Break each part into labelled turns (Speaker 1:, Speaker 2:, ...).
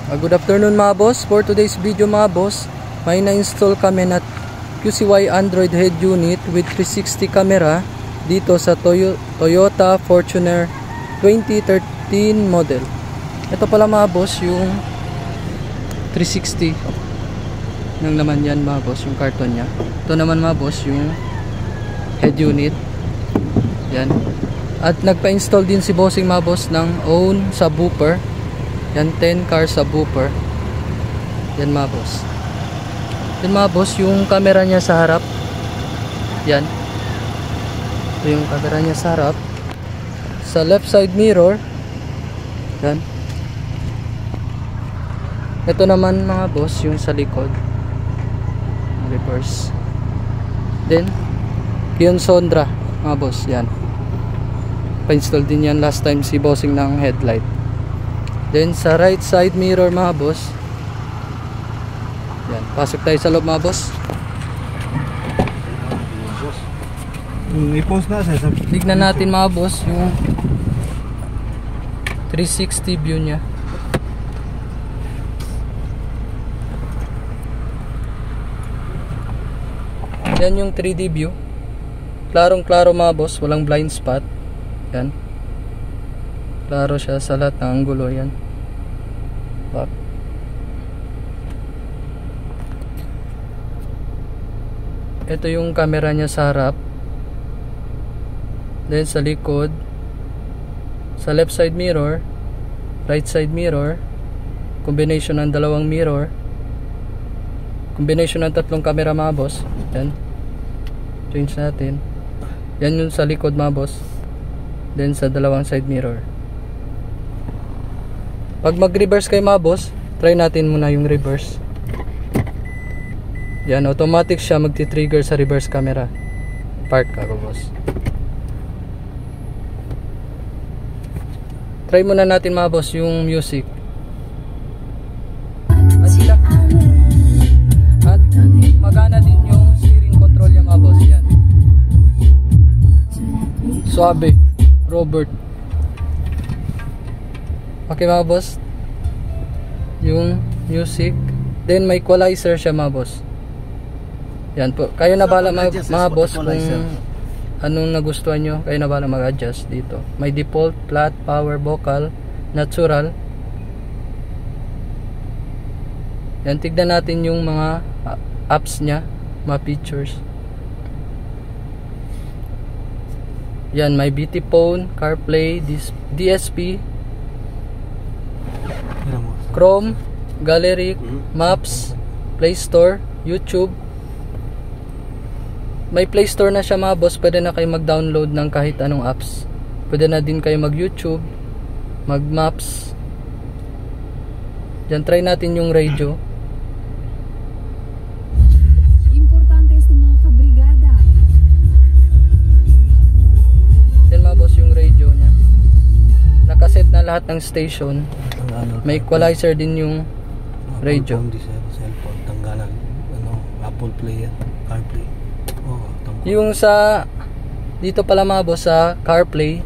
Speaker 1: Good afternoon mga boss. For today's video mga boss, may na-install kami na QCY Android head unit with 360 camera dito sa Toyota Fortuner 2013 model. Ito pala mga boss yung 360 nang naman yan mga boss, yung karton nya. Ito naman mga boss yung head unit. Yan. At nagpa-install din si bossing mga boss ng own subwoofer. Yan, 10 car subwoofer. Yan mga boss. Yan mga boss, yung camera niya sa harap. Yan. Ito yung camera niya sa harap. Sa left side mirror. Yan. Ito naman mga boss, yung sa likod. Reverse. Then, yung Sondra mga boss. Yan. Pa-install din yan last time si bossing ng headlight. Then sa right side mirror mga boss. Yan, pasok tayo sa loob mga boss.
Speaker 2: I-post na siya.
Speaker 1: Tignan natin mga boss yung 360 view nya. Yan yung 3D view. Klarong klaro mga boss, walang blind spot. Yan. Klaro siya sa lahat ng anggulo. Yan. Back. Ito yung camera niya sa harap. Then sa likod, sa left side mirror, right side mirror, combination ng dalawang mirror, combination ng tatlong camera mga boss. Yan. Change natin. Yan yung sa likod mga boss. Then sa dalawang side mirror. Pag mag-reverse kayo mga boss, try natin muna yung reverse. Yan, automatic siya magti-trigger sa reverse camera. Park ako boss. Try muna natin mga boss yung music. At magana din yung steering control niya mga boss. Yan. Suabe. Robert. Okay mga boss, yung music. Then may equalizer siya mga boss. Yan po, kayo na bala mga boss kung anong nagustuhan nyo. Kayo na bala mag-adjust dito. May default, flat, power, vocal, natural. Yan, tignan natin yung mga apps nya, mga features. Yan, may BT phone, CarPlay, DSP, Chrome, Gallery, Maps, Play Store, YouTube. May Play Store na siya mga boss. Pwede na kayo mag-download ng kahit anong apps. Pwede na din kayo mag-YouTube, mag-Maps. Diyan, try natin yung radio.
Speaker 3: Importante sa mga kabrigada.
Speaker 1: Yan mga boss yung radio nya. Nakaset na lahat ng station. May equalizer din yung radio.
Speaker 2: Cellphone, tanggalan. Apple Play, CarPlay.
Speaker 1: Yung sa dito pala mga boss sa CarPlay,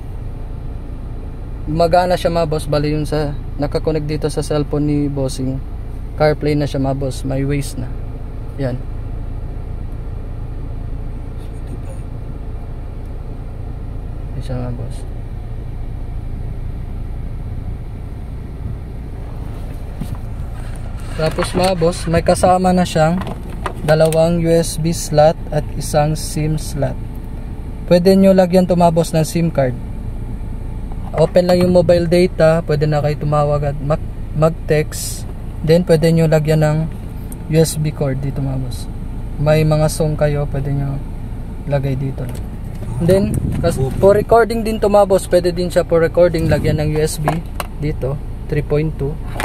Speaker 1: gumagana siya mga boss. Bali yung sa nakakonect dito sa cellphone ni bossing, CarPlay na siya mga boss. May Waze na. Yan. Yan siya mga boss. Tapos mga boss, may kasama na siyang dalawang USB slot at isang SIM slot. Pwede nyo lagyan to mga boss ng SIM card. Open lang yung mobile data. Pwede na kayo tumawag at mag-text. Then pwede nyo lagyan ng USB cord dito mga boss. May mga song kayo, pwede nyo lagay dito. Then for recording din to mga boss, pwede din siya for recording. Lagyan ng USB dito 3.2.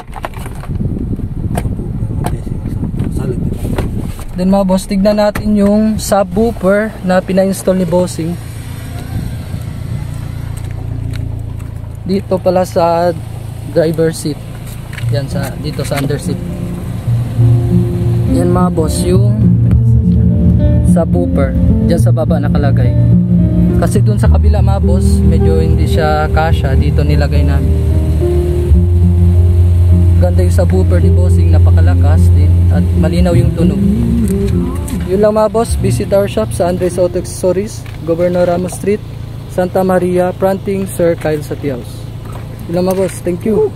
Speaker 1: Then mga boss, tignan natin yung subwoofer na pina-install ni bossing. Dito pala sa driver seat. Yan, dito sa under seat. Yan mga boss, yung subwoofer. Diyan sa baba nakalagay. Kasi dun sa kabila mga boss, medyo hindi siya kasya. Dito nilagay namin. maganda yung subwoofer ni Bossing, napakalakas din at malinaw yung tunog. Yun lang mga boss, visit our shop sa Andres Auto Accessories, Governor Ramos Street, Santa Maria, fronting Sir Kyle Satiaus. Yun lang mga boss, thank you.